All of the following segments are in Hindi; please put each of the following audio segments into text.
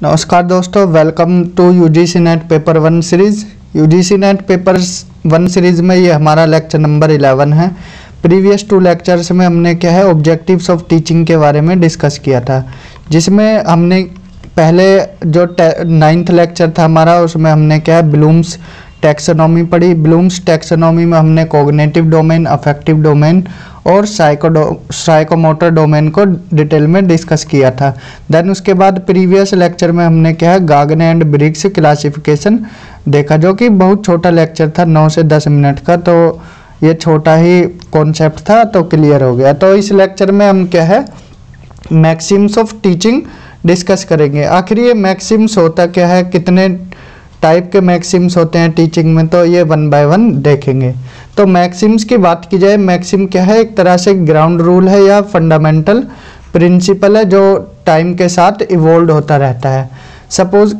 नमस्कार दोस्तों, welcome to UGC NET paper 1 series. UGC NET paper 1 series में ये हमारा लेक्चर नंबर 11 है। प्रीवियस 2 लेक्चर्स में हमने क्या है ऑब्जेक्टिव्स ऑफ टीचिंग के बारे में डिस्कस किया था, जिसमें हमने पहले जो 9th लेक्चर था हमारा, उसमें हमने क्या है ब्लूम्स टैक्सोनॉमी पढ़ी। ब्लूम्स टैक्सोनॉमी में हमने कॉग्निटिव डोमेन, अफेक्टिव डोमेन और साइकोमोटर डोमेन को डिटेल में डिस्कस किया था। देन उसके बाद प्रीवियस लेक्चर में हमने क्या है गागने एंड ब्रिग्स क्लासिफिकेशन देखा, जो कि बहुत छोटा लेक्चर था, 9 से 10 मिनट का। तो ये छोटा ही कॉन्सेप्ट था, तो क्लियर हो गया। तो इस लेक्चर में हम क्या है मैक्सिम्स ऑफ टीचिंग डिस्कस करेंगे। आखिर ये मैक्सिम्स होता क्या है, कितने टाइप के मैक्सिम्स होते हैं टीचिंग में, तो ये 1 बाय 1 देखेंगे। तो मैक्सिम्स की बात की जाए, मैक्सिम क्या है, एक तरह से ग्राउंड रूल है या फंडामेंटल प्रिंसिपल है जो टाइम के साथ इवोल्व होता रहता है। सपोज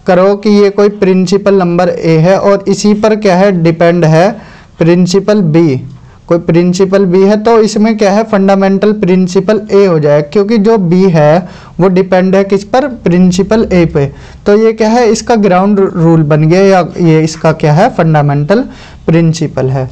करो कि ये कोई प्रिंसिपल नंबर ए है और इसी पर क्या है डिपेंड है प्रिंसिपल बी। कोई प्रिंसिपल बी है तो इसमें क्या है फंडामेंटल प्रिंसिपल ए हो जाए, क्योंकि जो बी है वो डिपेंड है किस पर, प्रिंसिपल ए पे। तो ये क्या है इसका ग्राउंड रूल बन गया, या ये इसका क्या है फंडामेंटल प्रिंसिपल है।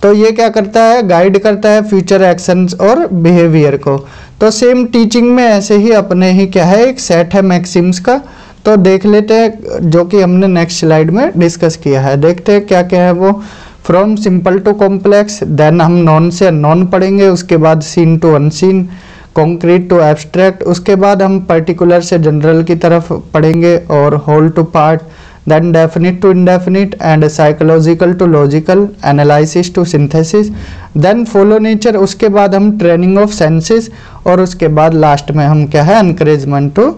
तो ये क्या करता है, गाइड करता है फ्यूचर एक्शंस और बिहेवियर को। तो सेम टीचिंग में ऐसे ही अपने ही क्या है एक सेट है मैक्सिम्स का। तो देख लेते हैं, जो कि हमने नेक्स्ट स्लाइड में डिस्कस किया है। देखते हैं क्या क्या है वो। From simple to complex, then हम नॉन से अननोन पढ़ेंगे, उसके बाद seen to unseen, concrete to abstract, उसके बाद हम पर्टिकुलर से जनरल की तरफ पढ़ेंगे, और whole to part, then definite to indefinite, and psychological to logical, analysis to synthesis, then follow nature, उसके बाद हम ट्रेनिंग ऑफ सेंसेस, और उसके बाद लास्ट में हम क्या है एनकरेजमेंट टू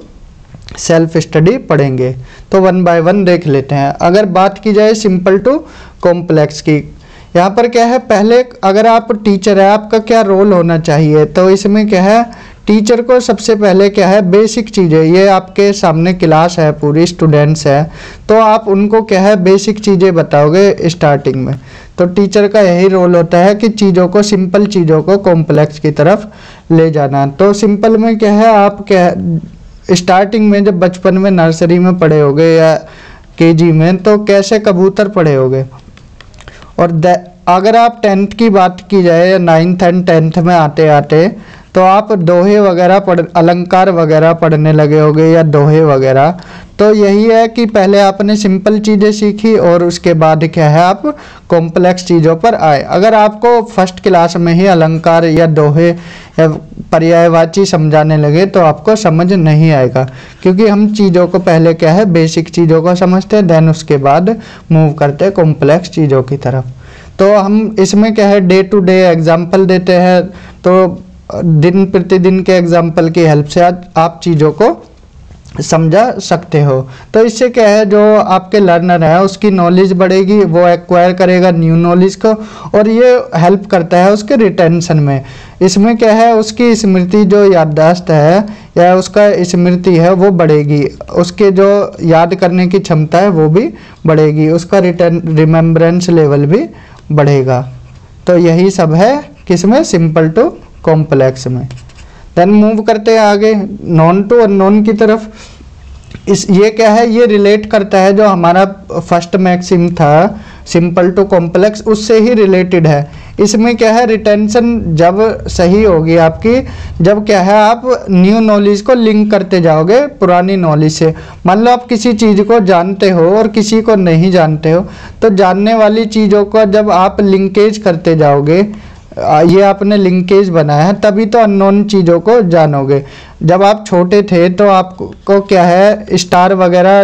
सेल्फ स्टडी पढ़ेंगे। तो 1 बाय 1 देख लेते हैं। अगर बात की जाए सिंपल टू कॉम्प्लेक्स की, यहाँ पर क्या है, पहले अगर आप टीचर है आपका क्या रोल होना चाहिए, तो इसमें क्या है टीचर को सबसे पहले क्या है बेसिक चीज़ें, ये आपके सामने क्लास है पूरी स्टूडेंट्स है, तो आप उनको क्या है बेसिक चीज़ें बताओगे स्टार्टिंग में। तो टीचर का यही रोल होता है कि चीज़ों को, सिंपल चीज़ों को कॉम्प्लेक्स की तरफ ले जाना। तो सिंपल में क्या है, आप क्या स्टार्टिंग में जब बचपन में नर्सरी में पढ़े होगे या केजी में, तो कैसे कबूतर पढ़े होगे। और अगर आप 10th की बात की जाए या 9th एंड 10th में आते आते, तो आप दोहे वगैरह अलंकार वगैरह पढ़ने लगे होगे या दोहे वगैरह। तो यही है कि पहले आपने सिंपल चीज़ें सीखी और उसके बाद क्या है आप कॉम्प्लेक्स चीज़ों पर आए। अगर आपको फर्स्ट क्लास में ही अलंकार या दोहे या पर्यायवाची समझाने लगे तो आपको समझ नहीं आएगा, क्योंकि हम चीज़ों को पहले क्या है बेसिक चीज़ों को समझते हैं, देन उसके बाद मूव करते हैं कॉम्प्लेक्स चीज़ों की तरफ। तो हम इसमें क्या है डे टू डे एग्जाम्पल देते हैं, तो दिन प्रतिदिन के एग्जाम्पल की हेल्प से आप चीज़ों को समझा सकते हो। तो इससे क्या है जो आपके लर्नर है उसकी नॉलेज बढ़ेगी, वो एक्वायर करेगा न्यू नॉलेज को, और ये हेल्प करता है उसके रिटेंशन में। इसमें क्या है उसकी स्मृति जो याददाश्त है या उसका स्मृति है वो बढ़ेगी, उसके जो याद करने की क्षमता है वो भी बढ़ेगी, उसका रिमेम्बरेंस लेवल भी बढ़ेगा। तो यही सब है किसमें, सिंपल टू कॉम्प्लेक्स में। देन मूव करते हैं आगे नॉन टू अननोन की तरफ। ये क्या है, ये रिलेट करता है जो हमारा फर्स्ट मैक्सिम था सिंपल टू कॉम्प्लेक्स, उससे ही रिलेटेड है। इसमें क्या है रिटेंशन जब सही होगी आपकी, जब क्या है आप न्यू नॉलेज को लिंक करते जाओगे पुरानी नॉलेज से। मान लो आप किसी चीज़ को जानते हो और किसी को नहीं जानते हो, तो जानने वाली चीज़ों का जब आप लिंकेज करते जाओगे, ये आपने लिंकेज बनाया है, तभी तो अननोन चीज़ों को जानोगे। जब आप छोटे थे तो आपको क्या है स्टार वगैरह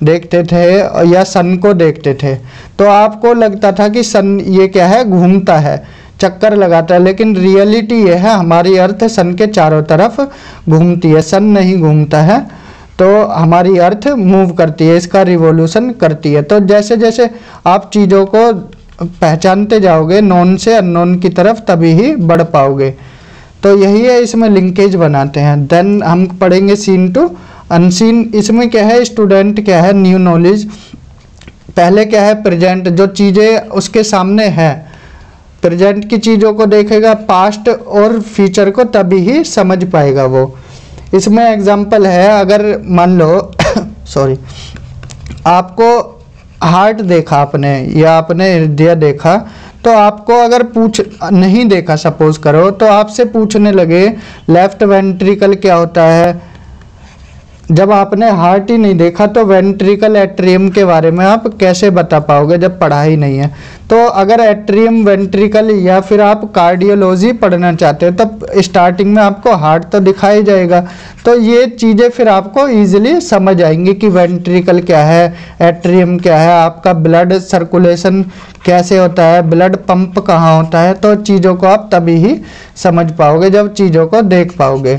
देखते थे या सन को देखते थे, तो आपको लगता था कि सन ये क्या है घूमता है, चक्कर लगाता है, लेकिन रियलिटी ये है हमारी अर्थ सन के चारों तरफ घूमती है, सन नहीं घूमता है। तो हमारी अर्थ मूव करती है, इसका रिवॉल्यूशन करती है। तो जैसे जैसे आप चीज़ों को पहचानते जाओगे नॉन से अननोन की तरफ, तभी ही बढ़ पाओगे। तो यही है, इसमें लिंकेज बनाते हैं। देन हम पढ़ेंगे सीन टू अनसीन। इसमें क्या है स्टूडेंट क्या है न्यू नॉलेज, पहले क्या है प्रेजेंट जो चीज़ें उसके सामने है, प्रेजेंट की चीज़ों को देखेगा, पास्ट और फ्यूचर को तभी ही समझ पाएगा वो। इसमें एग्जाम्पल है, अगर मान लो सॉरी, आपको हार्ट देखा आपने या आपने हृदय देखा, तो आपको अगर नहीं देखा सपोज करो, तो आपसे पूछने लगे लेफ्ट वेंट्रिकल क्या होता है, जब आपने हार्ट ही नहीं देखा तो वेंट्रिकल एट्रियम के बारे में आप कैसे बता पाओगे जब पढ़ा ही नहीं है। तो अगर एट्रियम वेंट्रिकल या फिर आप कार्डियोलॉजी पढ़ना चाहते हो तब स्टार्टिंग में आपको हार्ट तो दिखाई जाएगा, तो ये चीज़ें फिर आपको इजीली समझ आएंगी कि वेंट्रिकल क्या है, एट्रियम क्या है, आपका ब्लड सर्कुलेशन कैसे होता है, ब्लड पंप कहाँ होता है। तो चीज़ों को आप तभी ही समझ पाओगे जब चीज़ों को देख पाओगे।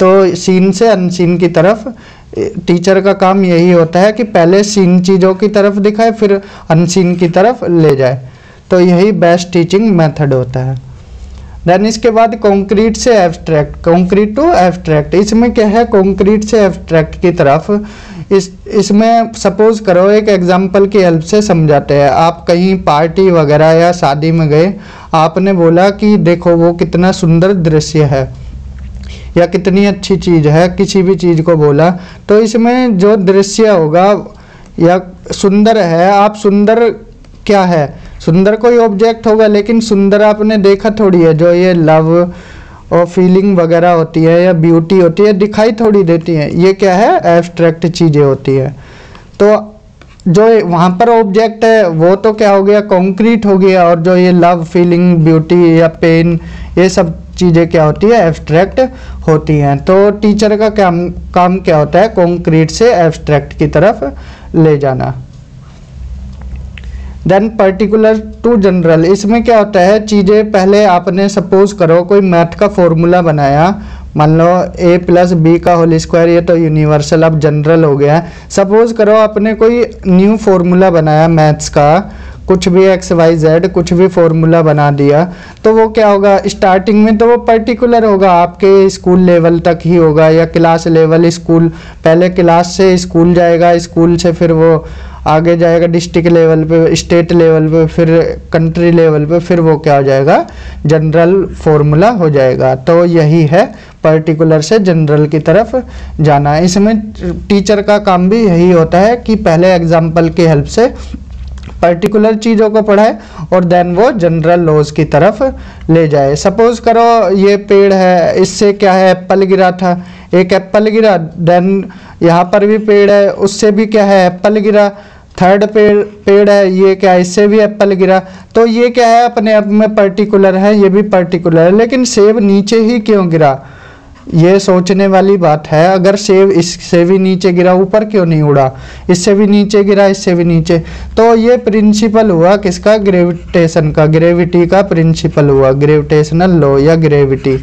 तो सीन से अनसीन की तरफ टीचर का काम यही होता है कि पहले सीन चीज़ों की तरफ दिखाए फिर अनसीन की तरफ ले जाए। तो यही बेस्ट टीचिंग मेथड होता है। देन इसके बाद कॉन्क्रीट से एब्स्ट्रैक्ट, कॉन्क्रीट टू एब्स्ट्रैक्ट। इसमें क्या है, कॉन्क्रीट से एब्स्ट्रैक्ट की तरफ इसमें सपोज करो एक एग्जांपल की हेल्प से समझाते हैं। आप कहीं पार्टी वगैरह या शादी में गए, आपने बोला कि देखो वो कितना सुंदर दृश्य है या कितनी अच्छी चीज़ है, किसी भी चीज़ को बोला, तो इसमें जो दृश्य होगा या सुंदर है, आप सुंदर क्या है, सुंदर कोई ऑब्जेक्ट होगा, लेकिन सुंदर आपने देखा थोड़ी है। जो ये लव और फीलिंग वगैरह होती है या ब्यूटी होती है दिखाई थोड़ी देती है, ये क्या है, एब्स्ट्रैक्ट चीज़ें होती है। तो जो वहाँ पर ऑब्जेक्ट है वो तो क्या हो गया, कॉन्क्रीट हो गया, और जो ये लव फीलिंग ब्यूटी या पेन ये सब चीज़ें क्या होती है, एब्स्ट्रैक्ट होती हैं। तो टीचर का काम क्या होता है, कॉन्क्रीट से एब्स्ट्रैक्ट की तरफ ले जाना। देन पर्टिकुलर टू जनरल, इसमें क्या होता है, चीज़ें पहले आपने सपोज करो कोई मैथ का फॉर्मूला बनाया, मान लो a+b का होल स्क्वायर, ये तो यूनिवर्सल अब जनरल हो गया है। सपोज करो आपने कोई न्यू फॉर्मूला बनाया मैथ्स का, कुछ भी x y z कुछ भी फॉर्मूला बना दिया, तो वो क्या होगा, स्टार्टिंग में तो वो पर्टिकुलर होगा, आपके स्कूल लेवल तक ही होगा या क्लास लेवल, स्कूल पहले क्लास से स्कूल जाएगा, स्कूल से फिर वो आगे जाएगा डिस्ट्रिक्ट लेवल पे, स्टेट लेवल पे, फिर कंट्री लेवल पे, फिर वो क्या हो जाएगा, जनरल फॉर्मूला हो जाएगा। तो यही है पर्टिकुलर से जनरल की तरफ जाना। इसमें टीचर का काम भी यही होता है कि पहले एग्जाम्पल की हेल्प से पर्टिकुलर चीज़ों को पढ़ाए और देन वो जनरल लॉज की तरफ ले जाए। सपोज करो ये पेड़ है, इससे क्या है, एप्पल गिरा था, एक एप्पल गिरा, देन यहाँ पर भी पेड़ है, उससे भी क्या है, एप्पल गिरा, थर्ड पेड़ है, ये क्या है, इससे भी एप्पल गिरा। तो ये क्या है, अपने आप में पर्टिकुलर है, ये भी पर्टिकुलर है, लेकिन सेब नीचे ही क्यों गिरा, ये सोचने वाली बात है। अगर सेब इससे भी नीचे गिरा, ऊपर क्यों नहीं उड़ा, इससे भी नीचे गिरा, इससे भी नीचे। तो ये प्रिंसिपल हुआ किसका, ग्रेविटेशन का, ग्रेविटी का प्रिंसिपल हुआ, ग्रेविटेशनल लॉ या ग्रेविटी।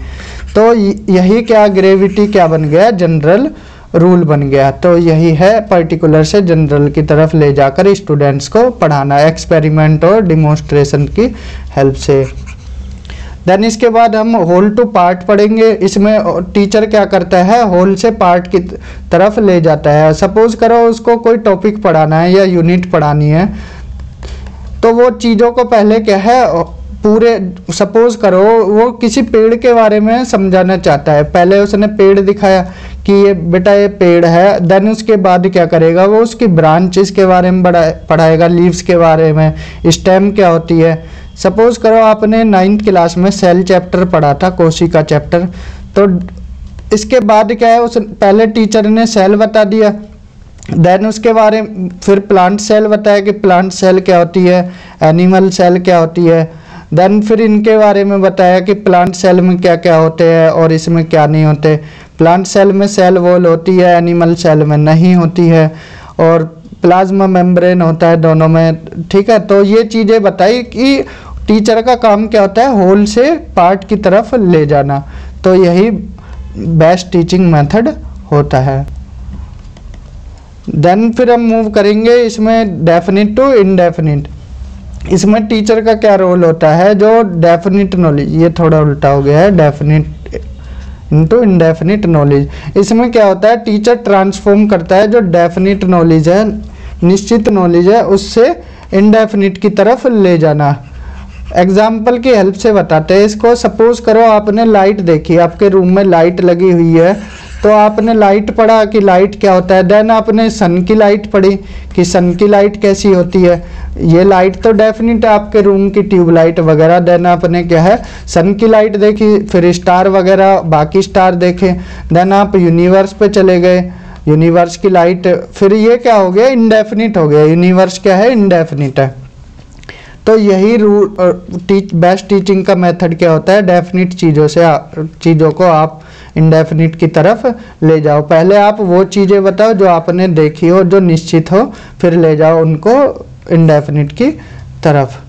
तो यही क्या, ग्रेविटी क्या बन गया, जनरल रूल बन गया। तो यही है पर्टिकुलर से जनरल की तरफ ले जाकर स्टूडेंट्स को पढ़ाना एक्सपेरिमेंट और डिमॉन्स्ट्रेशन की हेल्प से। देन इसके बाद हम होल टू पार्ट पढ़ेंगे। इसमें टीचर क्या करता है, होल से पार्ट की तरफ ले जाता है। सपोज करो उसको कोई टॉपिक पढ़ाना है या यूनिट पढ़ानी है, तो वो चीज़ों को पहले क्या है, पूरे सपोज करो वो किसी पेड़ के बारे में समझाना चाहता है, पहले उसने पेड़ दिखाया कि ये बेटा ये पेड़ है, देन उसके बाद क्या करेगा, वो उसकी ब्रांचेस के बारे में पढ़ाएगा, लीव्स के बारे में, स्टेम क्या होती है। सपोज करो आपने 9th क्लास में सेल चैप्टर पढ़ा था, कोशिका चैप्टर, तो इसके बाद क्या है, उस पहले टीचर ने सेल बता दिया, देन उसके बारे में फिर प्लांट सेल बताया कि प्लांट सेल क्या होती है, एनिमल सेल क्या होती है, देन फिर इनके बारे में बताया कि प्लांट सेल में क्या क्या होते हैं और इसमें क्या नहीं होते। प्लांट सेल में सेल वॉल होती है, एनिमल सेल में नहीं होती है, और प्लाज्मा मेम्ब्रेन होता है दोनों में, ठीक है। तो ये चीज़ें बताई कि टीचर का काम क्या होता है, होल से पार्ट की तरफ ले जाना। तो यही बेस्ट टीचिंग मेथड होता है। देन फिर हम मूव करेंगे इसमें डेफिनिट टू इनडेफिनिट। इसमें टीचर का क्या रोल होता है, जो डेफिनिट नॉलेज, ये थोड़ा उल्टा हो गया है, डेफिनिट इनटू इनडेफिनिट नॉलेज। इसमें क्या होता है, टीचर ट्रांसफॉर्म करता है जो डेफिनिट नॉलेज है, निश्चित नॉलेज है, उससे इनडेफिनिट की तरफ ले जाना। एग्जाम्पल की हेल्प से बताते हैं इसको। सपोज करो आपने लाइट देखी, आपके रूम में लाइट लगी हुई है, तो आपने लाइट पढ़ा कि लाइट क्या होता है। देन आपने सन की लाइट पढ़ी कि सन की लाइट कैसी होती है। ये लाइट तो डेफिनेट आपके रूम की ट्यूबलाइट वगैरह। देन आपने क्या है सन की लाइट देखी, फिर स्टार वगैरह बाकी स्टार देखे। देन आप यूनिवर्स पे चले गए, यूनिवर्स की लाइट। फिर ये क्या हो गया, इंडेफिनिट हो गया। यूनिवर्स क्या है, इंडेफिनिट है। तो यही बेस्ट टीचिंग का मेथड क्या होता है, डेफिनिट चीज़ों को आप इंडेफिनिट की तरफ ले जाओ। पहले आप वो चीज़ें बताओ जो आपने देखी हो, जो निश्चित हो, फिर ले जाओ उनको इंडेफिनिट की तरफ।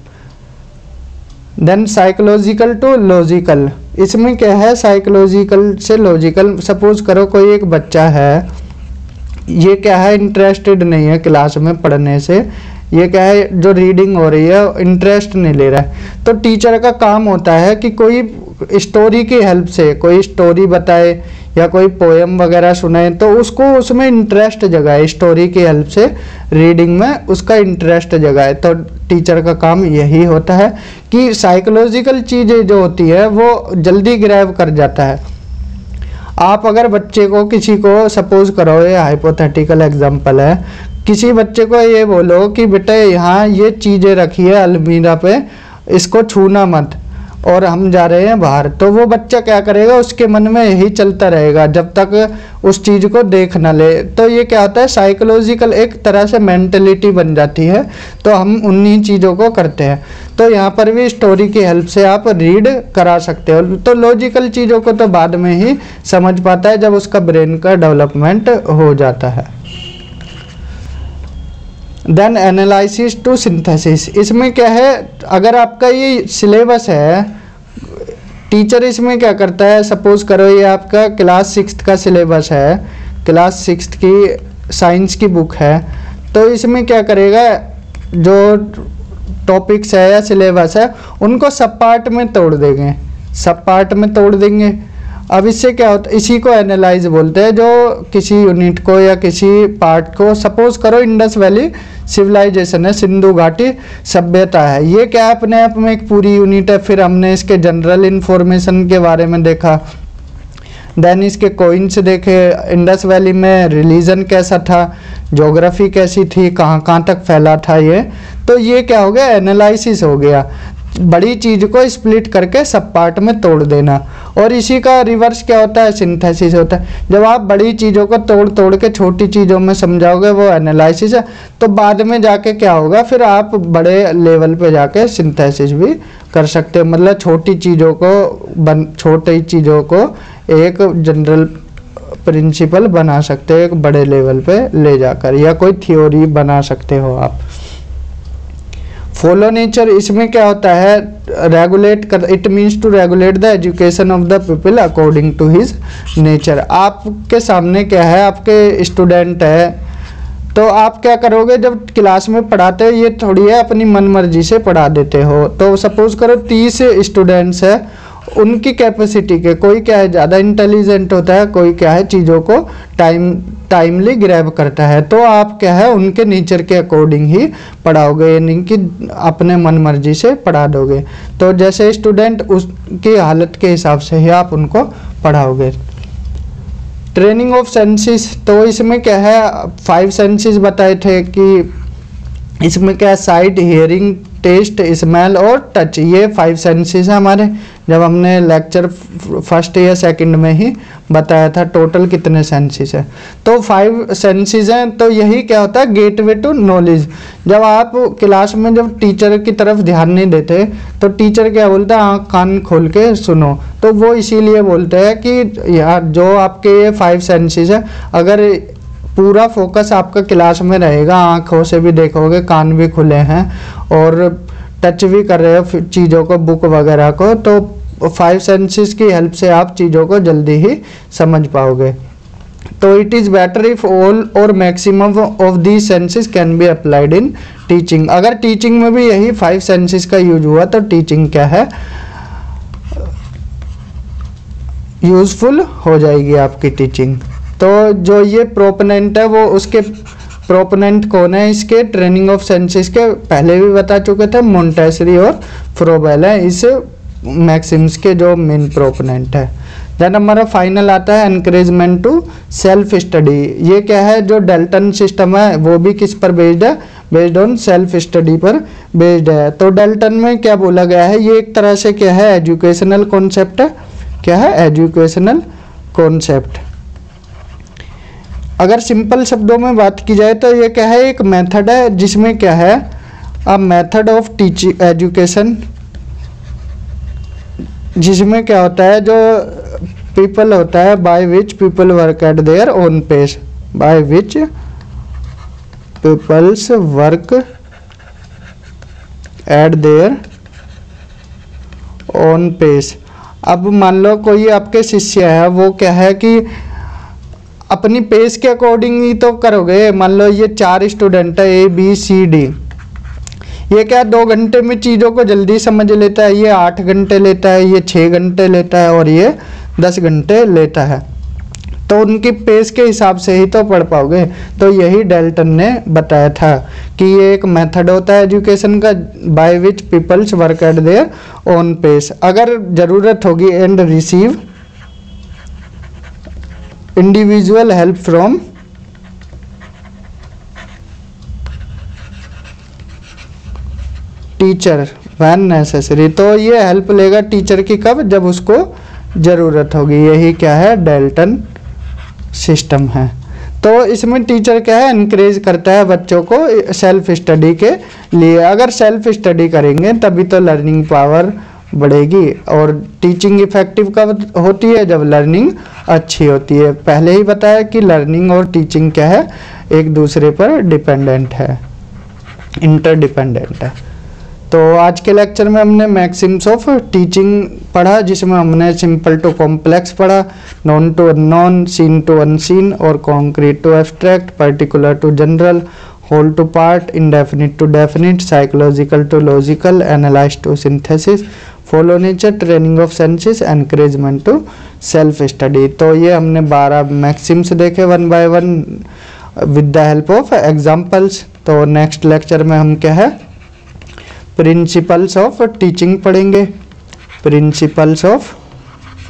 देन साइकोलॉजिकल टू लॉजिकल, इसमें क्या है, साइकोलॉजिकल से लॉजिकल। सपोज करो कोई एक बच्चा है, ये क्या है, इंटरेस्टेड नहीं है क्लास में पढ़ने से। ये क्या है, जो रीडिंग हो रही है इंटरेस्ट नहीं ले रहा है। तो टीचर का काम होता है कि कोई स्टोरी की हेल्प से कोई स्टोरी बताए या कोई पोएम वगैरह सुनाए, तो उसको उसमें इंटरेस्ट जगाए। स्टोरी की हेल्प से रीडिंग में उसका इंटरेस्ट जगाए। तो टीचर का काम यही होता है कि साइकोलॉजिकल चीज़ें जो होती है वो जल्दी ग्रैब कर जाता है। आप अगर बच्चे को, किसी को, सपोज करो ये हाइपोथेटिकल एग्जांपल है, किसी बच्चे को ये बोलो कि बेटा यहाँ ये चीज़ें रखी है अलमीरा पे, इसको छूना मत, और हम जा रहे हैं बाहर, तो वो बच्चा क्या करेगा, उसके मन में यही चलता रहेगा जब तक उस चीज़ को देख ना ले। तो ये क्या होता है, साइकोलॉजिकल एक तरह से मेंटलिटी बन जाती है। तो हम उन्हीं चीज़ों को करते हैं। तो यहाँ पर भी स्टोरी की हेल्प से आप रीड करा सकते हो। तो लॉजिकल चीज़ों को तो बाद में ही समझ पाता है जब उसका ब्रेन का डेवलपमेंट हो जाता है। देन एनालिसिस टू सिंथेसिस, इसमें क्या है, अगर आपका ये सिलेबस है, टीचर इसमें क्या करता है, सपोज करो ये आपका क्लास 6th का सिलेबस है, क्लास 6th की साइंस की बुक है, तो इसमें क्या करेगा, जो टॉपिक्स है या सिलेबस है उनको सब पार्ट में तोड़ देंगे, सब पार्ट में तोड़ देंगे। अब इससे क्या होता है, इसी को एनालाइज बोलते हैं। जो किसी यूनिट को या किसी पार्ट को, सपोज करो इंडस वैली सिविलाइजेशन है, सिंधु घाटी सभ्यता है, ये क्या अपने आप में एक पूरी यूनिट है। फिर हमने इसके जनरल इंफॉर्मेशन के बारे में देखा, देन इसके कोइंस देखे, इंडस वैली में रिलीजन कैसा था, ज्योग्राफी कैसी थी, कहाँ कहाँ तक फैला था ये। तो ये क्या हो गया, एनालिसिस हो गया। बड़ी चीज़ को स्प्लिट करके सब पार्ट में तोड़ देना। और इसी का रिवर्स क्या होता है, सिंथेसिस होता है। जब आप बड़ी चीज़ों को तोड़ तोड़ के छोटी चीज़ों में समझाओगे, वो एनालिसिस है। तो बाद में जाके क्या होगा, फिर आप बड़े लेवल पे जाके सिंथेसिस भी कर सकते हो। मतलब छोटी चीज़ों को एक जनरल प्रिंसिपल बना सकते हो, एक बड़े लेवल पे ले जाकर, या कोई थ्योरी बना सकते हो आप। फॉलो नेचर, इसमें क्या होता है, रेगुलेट कर, it means to regulate the education of the people according to his nature. आपके सामने क्या है, आपके स्टूडेंट है, तो आप क्या करोगे, जब क्लास में पढ़ाते हो ये थोड़ी है अपनी मन मर्जी से पढ़ा देते हो। तो सपोज करो 30 स्टूडेंट्स है, उनकी कैपेसिटी के, कोई क्या है ज़्यादा इंटेलिजेंट होता है, कोई क्या है चीज़ों को टाइमली ग्रैब करता है। तो आप क्या है उनके नेचर के अकॉर्डिंग ही पढ़ाओगे, यानी कि अपने मन मर्जी से पढ़ा दोगे। तो जैसे स्टूडेंट उसकी हालत के हिसाब से ही आप उनको पढ़ाओगे। ट्रेनिंग ऑफ सेंसेस, तो इसमें क्या है 5 सेंसेस बताए थे कि इसमें क्या है, साइट, हियरिंग, टेस्ट, स्मेल और टच, ये 5 सेंसेस है हमारे। जब हमने लेक्चर 1st या 2nd में ही बताया था टोटल कितने सेंसेस है, तो 5 सेंसेस हैं। तो यही क्या होता है, गेटवे टू नॉलेज। जब आप क्लास में जब टीचर की तरफ ध्यान नहीं देते, तो टीचर क्या बोलता है, आँख कान खोल के सुनो। तो वो इसीलिए बोलते हैं कि यार जो आपके ये 5 सेंसेस है, अगर पूरा फोकस आपका क्लास में रहेगा, आँखों से भी देखोगे, कान भी खुले हैं और टच भी कर रहे हो चीज़ों को, बुक वगैरह को, तो 5 सेंसेस की हेल्प से आप चीज़ों को जल्दी ही समझ पाओगे। तो it is better if all और maximum of these senses can be applied in teaching. अगर टीचिंग में भी यही 5 सेंसेस का यूज हुआ तो टीचिंग क्या है, यूजफुल हो जाएगी आपकी टीचिंग। तो जो ये प्रोपोनेंट है वो उसके प्रोपोनेंट कौन है इसके ट्रेनिंग ऑफ सेंसेस के, पहले भी बता चुके थे, मोंटेसरी और फ्रोबेल है इस मैक्सिम्स के जो मेन प्रोपोनेंट है। देन हमारा फाइनल आता है एनकरेजमेंट टू सेल्फ स्टडी। ये क्या है, जो डेल्टन सिस्टम है वो भी किस पर बेस्ड है, बेस्ड ऑन सेल्फ स्टडी पर बेस्ड है। तो डेल्टन में क्या बोला गया है, ये एक तरह से क्या है, एजुकेशनल कॉन्सेप्ट है। क्या है, एजुकेशनल कॉन्सेप्ट। अगर सिंपल शब्दों में बात की जाए तो ये क्या है, एक मेथड है जिसमें क्या है, a method of teaching education, जिसमें क्या होता है, जो पीपल होता है, by which people work at their own pace, by which peoples work at their own pace. अब मान लो कोई आपके शिष्य है, वो क्या है कि अपनी पेस के अकॉर्डिंग ही तो करोगे। मान लो ये 4 स्टूडेंट है ABCD, ये क्या 2 घंटे में चीज़ों को जल्दी समझ लेता है, ये 8 घंटे लेता है, ये 6 घंटे लेता है और ये 10 घंटे लेता है। तो उनकी पेस के हिसाब से ही तो पढ़ पाओगे। तो यही डेल्टन ने बताया था कि ये एक मेथड होता है एजुकेशन का, by which peoples work at their own pace. अगर ज़रूरत होगी and receive individual help from teacher when necessary. तो ये हेल्प लेगा टीचर की कब, जब उसको ज़रूरत होगी। यही क्या है, डेल्टन सिस्टम है। तो इसमें टीचर क्या है, इनकरेज करता है बच्चों को सेल्फ स्टडी के लिए। अगर सेल्फ स्टडी करेंगे तभी तो लर्निंग पावर बढ़ेगी। और टीचिंग इफेक्टिव कब होती है, जब लर्निंग अच्छी होती है। पहले ही बताया कि लर्निंग और टीचिंग क्या है, एक दूसरे पर डिपेंडेंट है, इंटरडिपेंडेंट है। तो आज के लेक्चर में हमने मैक्सिम्स ऑफ टीचिंग पढ़ा, जिसमें हमने सिंपल टू कॉम्प्लेक्स पढ़ा, known to unknown, seen to unseen और concrete to abstract, particular to general, whole to part, indefinite to definite, psychological to logical, analyse to synthesis, follow nature, training of senses, encouragement to self study. तो ये हमने 12 मैक्सिम्स देखे 1 by 1 with the help of examples. तो नेक्स्ट लेक्चर में हम क्या है, प्रिंसिपल्स ऑफ टीचिंग पढ़ेंगे। प्रिंसिपल्स ऑफ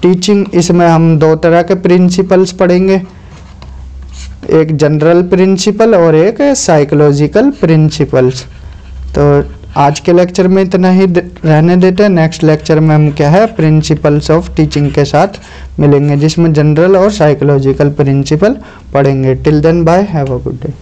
टीचिंग, इसमें हम 2 तरह के प्रिंसिपल्स पढ़ेंगे, एक जनरल प्रिंसिपल और एक साइकोलॉजिकल प्रिंसिपल्स। तो आज के लेक्चर में इतना ही रहने देते हैं। नेक्स्ट लेक्चर में हम क्या है, प्रिंसिपल्स ऑफ टीचिंग के साथ मिलेंगे, जिसमें जनरल और साइकोलॉजिकल प्रिंसिपल पढ़ेंगे। Till then bye, have a good day.